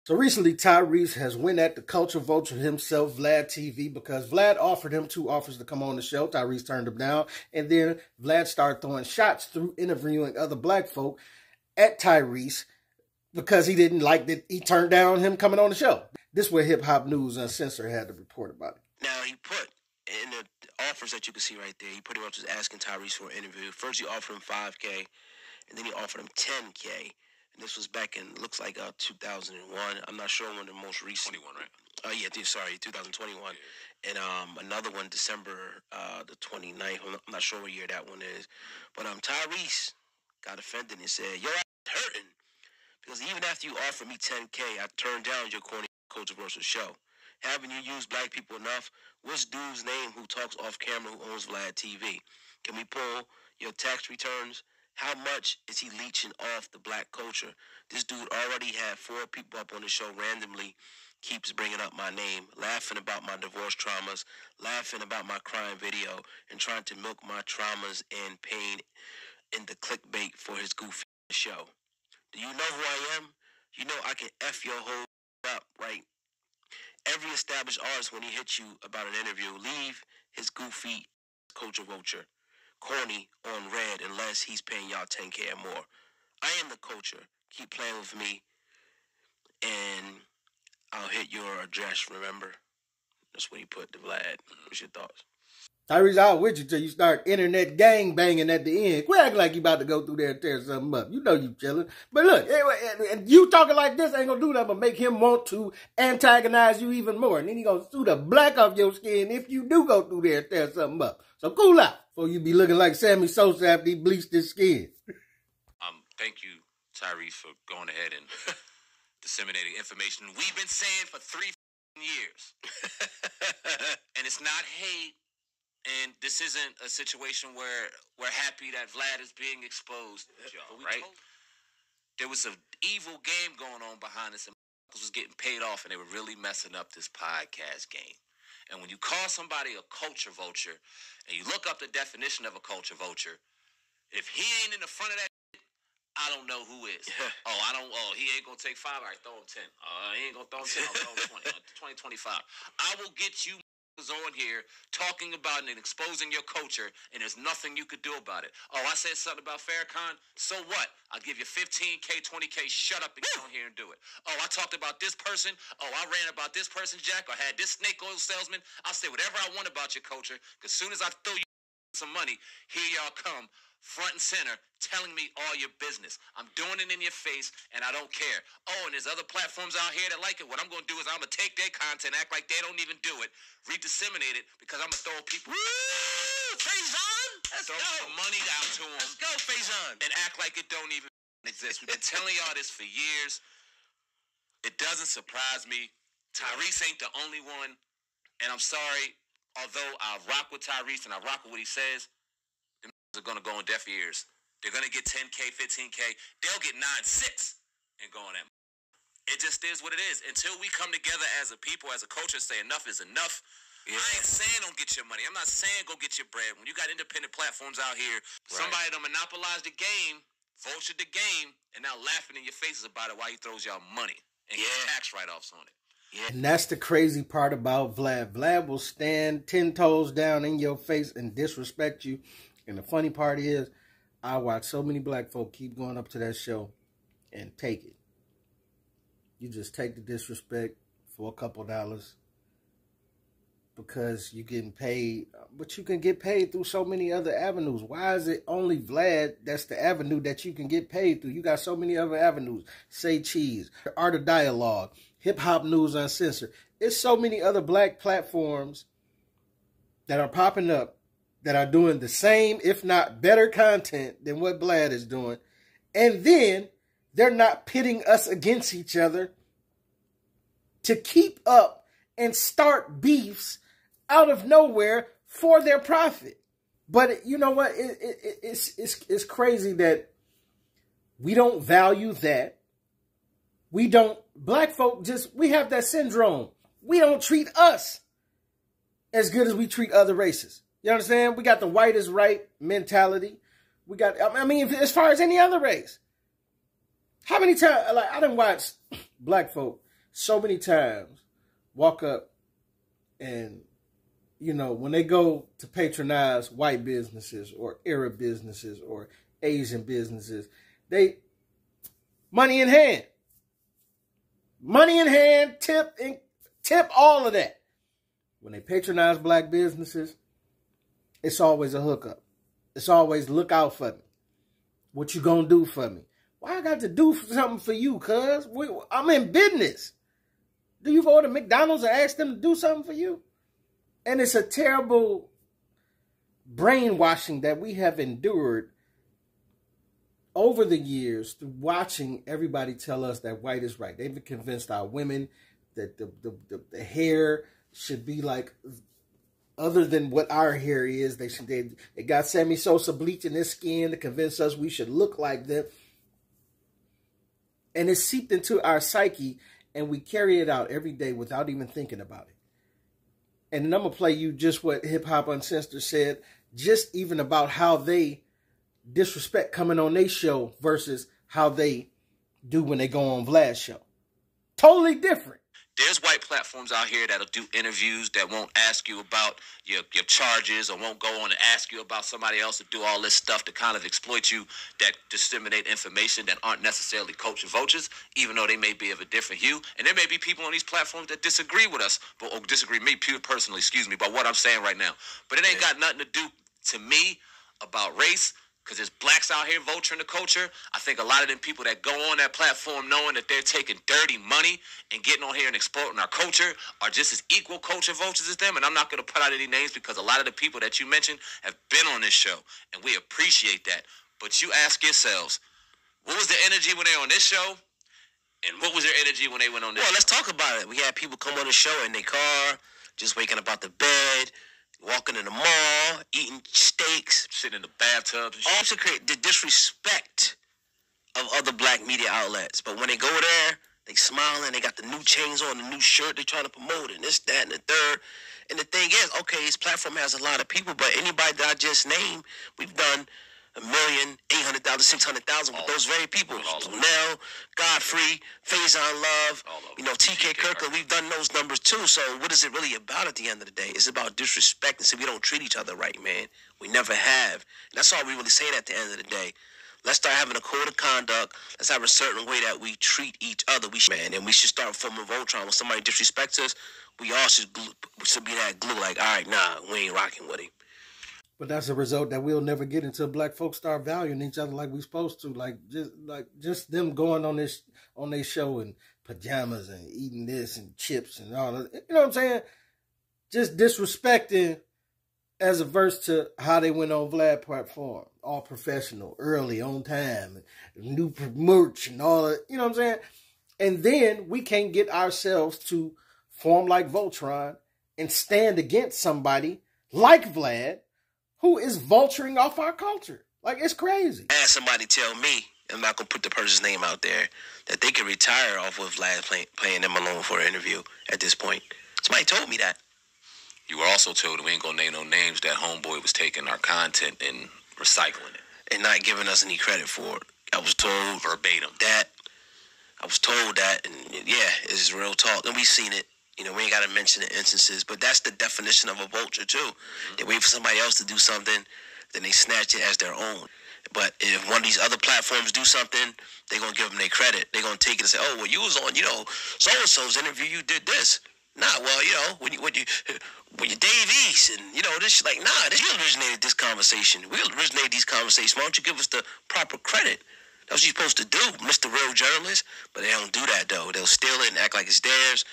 So recently, Tyrese has went at the culture vulture himself, VladTV, because Vlad offered him 2 offers to come on the show. Tyrese turned him down. And then Vlad started throwing shots through interviewing other black folk at Tyrese because he didn't like that he turned down him coming on the show. This is where Hip Hop News Uncensored had to report about it. Now, he put in the offers that you can see right there, he pretty much was asking Tyrese for an interview. First, he offered him $5K, and then he offered him $10K. And this was back in, looks like 2001. I'm not sure when the most recent. 21, right? Yeah, sorry, 2021. Yeah. And another one, December the 29th. I'm not sure what year that one is. But Tyrese got offended and said, "Your ass hurting. Because even after you offered me $10K, I turned down your corny controversial show. Haven't you used black people enough? What's dude's name who talks off camera who owns VladTV? Can we pull your tax returns? How much is he leeching off the black culture? This dude already had 4 people up on the show randomly, keeps bringing up my name, laughing about my divorce traumas, laughing about my crime video, and trying to milk my traumas and pain in the clickbait for his goofy show. Do you know who I am? You know I can F your whole up, right? Every established artist, when he hits you about an interview, leave his goofy culture vulture corny on red unless he's paying y'all $10K or more. I am the culture. Keep playing with me, and I'll hit your address, remember? That's what he put to Vlad. What's your thoughts? Tyrese, I'll with you till you start internet gang banging at the end. Quit acting like you about to go through there and tear something up. You know you chilling. But look, and you talking like this ain't gonna do nothing but make him want to antagonize you even more. And then he gonna sue the black off your skin if you do go through there and tear something up. So cool out before you be looking like Sammy Sosa after he bleached his skin. Thank you, Tyrese, for going ahead and disseminating information we've been saying for 3 years. And it's not hate. And this isn't a situation where we're happy that Vlad is being exposed, right? There was an evil game going on behind us, and was getting paid off, and they were really messing up this podcast game. And when you call somebody a culture vulture, and you look up the definition of a culture vulture, if he ain't in the front of that, I don't know who is. He ain't gonna take 5. All right, throw him 10. He ain't gonna throw him 10. I'll throw him 20. 20, 25. I will get you on here talking about it and exposing your culture, and there's nothing you could do about it. Oh, I said something about Farrakhan. So what? I'll give you 15K, 20K. Shut up and get on here and do it. Oh, I talked about this person. Oh, I ran about this person, Jack, or had this snake oil salesman. I'll say whatever I want about your culture, because as soon as I throw you some money, here y'all come, front and center, telling me all your business. I'm doing it in your face, and I don't care. Oh, and there's other platforms out here that like it. What I'm going to do is I'm going to take their content, act like they don't even do it, redisseminate it, because I'm going to throw people... Woo! Faison! Let's throw go! some money out to them. Let's go, Faison! And act like it don't even exist. We've been telling y'all this for years. It doesn't surprise me. Tyrese ain't the only one, and I'm sorry, although I rock with Tyrese and I rock with what he says, are going to go on deaf ears. They're going to get 10K, 15K. They'll get 9-6 and go on that. It just is what it is. Until we come together as a people, as a culture, say enough is enough. Yeah. I ain't saying don't get your money. I'm not saying go get your bread. When you got independent platforms out here, somebody that monopolized the game, vultured the game, and now laughing in your faces about it while he throws y'all money and get tax write-offs on it. Yeah. And that's the crazy part about Vlad. Vlad will stand 10 toes down in your face and disrespect you. And the funny part is, I watch so many black folk keep going up to that show and take it. You just take the disrespect for a couple dollars because you're getting paid. But you can get paid through so many other avenues. Why is it only Vlad that's the avenue that you can get paid through? You got so many other avenues. Say Cheese, Art of Dialogue, Hip Hop News Uncensored. It's so many other black platforms that are popping up that are doing the same, if not better content than what Vlad is doing. And then they're not pitting us against each other to keep up and start beefs out of nowhere for their profit. But you know what? It's crazy that we don't value that. We don't, black folk we have that syndrome. We don't treat us as good as we treat other races. You understand? We got the white is right mentality. We got, I mean, as far as any other race. How many times, like, I done watched black folk so many times walk up and, you know, when they go to patronize white businesses or Arab businesses or Asian businesses, they money in hand, tip all of that. When they patronize black businesses, it's always a hookup. It's always look out for me. What you gonna do for me? Why I got to do something for you, cuz? I'm in business. Do you go to McDonald's and ask them to do something for you? And it's a terrible brainwashing that we have endured over the years through watching everybody tell us that white is right. They've convinced our women that the hair should be like other than what our hair is. They got Sammy Sosa bleaching his skin to convince us we should look like them. And it's seeped into our psyche, and we carry it out every day without even thinking about it. And then I'm going to play you just what Hip Hop Uncensored said, just even about how they disrespect coming on their show versus how they do when they go on Vlad's show. Totally different. There's white platforms out here that'll do interviews that won't ask you about your charges or won't go on and ask you about somebody else to do all this stuff to kind of exploit you, that disseminate information that aren't necessarily culture vultures, even though they may be of a different hue. And there may be people on these platforms that disagree with us, or disagree me personally, by what I'm saying right now. But it ain't got nothing to do, to me, about race. Because there's blacks out here vulturing the culture. I think a lot of them people that go on that platform knowing that they're taking dirty money and getting on here and exploiting our culture are just as equal culture vultures as them. And I'm not going to put out any names because a lot of the people that you mentioned have been on this show. And we appreciate that. But you ask yourselves, what was the energy when they were on this show? And what was their energy when they went on this show? Well, let's talk about it. We had people come on the show in their car, just waking up out the bed, walking in the mall, eating steaks, sitting in the bathtub. Also create the disrespect of other black media outlets. But when they go there, they smiling, they got the new chains on, the new shirt, they trying to promote it, and this, that, and the third. And the thing is, okay, his platform has a lot of people, but anybody that I just named, we've done 1,800,000, 600,000 with those very people. Now, Godfrey, Faison Love, TK Kirkland, we've done those numbers too. So what is it really about at the end of the day? It's about disrespect and say we don't treat each other right, man. We never have. And that's all we really saying at the end of the day. Let's start having a code of conduct. Let's have a certain way that we treat each other. And we should start forming Voltron. When somebody disrespects us, we all should be that glue. Like, all right, nah, we ain't rocking with him. But that's a result that we'll never get until black folks start valuing each other like we supposed to. Just them going on their show in pajamas and eating this and chips and all that. You know what I'm saying? Just disrespecting as averse to how they went on Vlad platform. All professional, early, on time, new merch and all that. You know what I'm saying? And then we can't get ourselves to form like Voltron and stand against somebody like Vlad, who is vulturing off our culture. Like, it's crazy. I had somebody tell me, I'm not going to put the person's name out there, that they could retire off of Vlad playing them alone for an interview at this point. Somebody told me that. You were also told, we ain't going to name no names, that homeboy was taking our content and recycling it. And not giving us any credit for it. I was told verbatim that. I was told that, and yeah, it's real talk. And we've seen it. We ain't got to mention the instances, but that's the definition of a vulture, too. They wait for somebody else to do something, then they snatch it as their own. But if one of these other platforms do something, they're going to give them their credit. They're going to take it and say, oh, well, you was on, so-and-so's interview, you did this. Nah, well, when you Dave East and, this, like, nah, you originated this conversation. We originated these conversations. Why don't you give us the proper credit? That's what you're supposed to do, Mr. Real Journalist. But they don't do that, though. They'll steal it and act like it's theirs,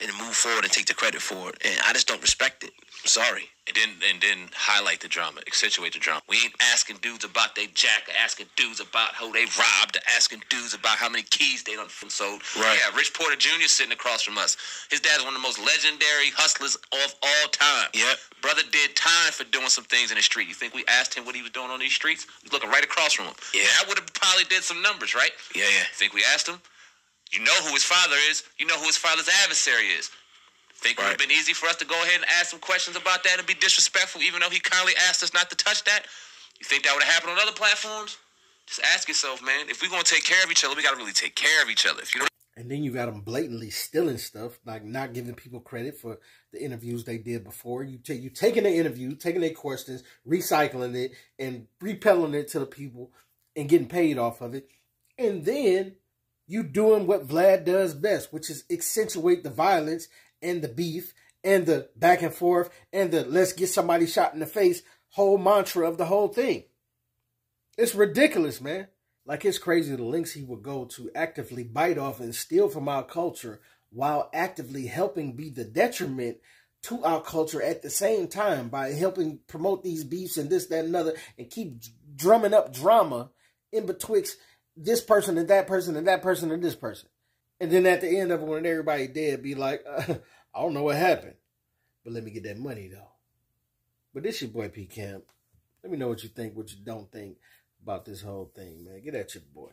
and move forward and take the credit for it. And I just don't respect it. I'm sorry. And then highlight the drama, accentuate the drama. We ain't asking dudes about their jack, asking dudes about who they robbed, asking dudes about how many keys they done sold. Right. Yeah, Rich Porter Jr. sitting across from us. His dad's one of the most legendary hustlers of all time. Yep. Brother did time for doing some things in the street. You think we asked him what he was doing on these streets? He's looking right across from him. Yeah. That would have probably did some numbers, right? Yeah. Think we asked him? You know who his father is. You know who his father's adversary is. Think it would have been easy for us to go ahead and ask some questions about that and be disrespectful, even though he kindly asked us not to touch that? You think that would have happened on other platforms? Just ask yourself, man. If we're going to take care of each other, we got to really take care of each other. If you don't... And then you got them blatantly stealing stuff, like not giving people credit for the interviews they did before. You taking the interview, taking their questions, recycling it, and repelling it to the people and getting paid off of it. And then you doing what Vlad does best, which is accentuate the violence and the beef and the back and forth and the let's get somebody shot in the face whole mantra of the whole thing. It's ridiculous, man. Like, it's crazy the lengths he would go to actively bite off and steal from our culture while actively helping be the detriment to our culture at the same time by helping promote these beefs and this, that, and another, and keep drumming up drama in betwixt this person and that person and that person and this person. And then at the end of it, when everybody dead, be like, I don't know what happened, but let me get that money, though. But this your boy P Camp. Let me know what you think, what you don't think about this whole thing, man. Get at your boy.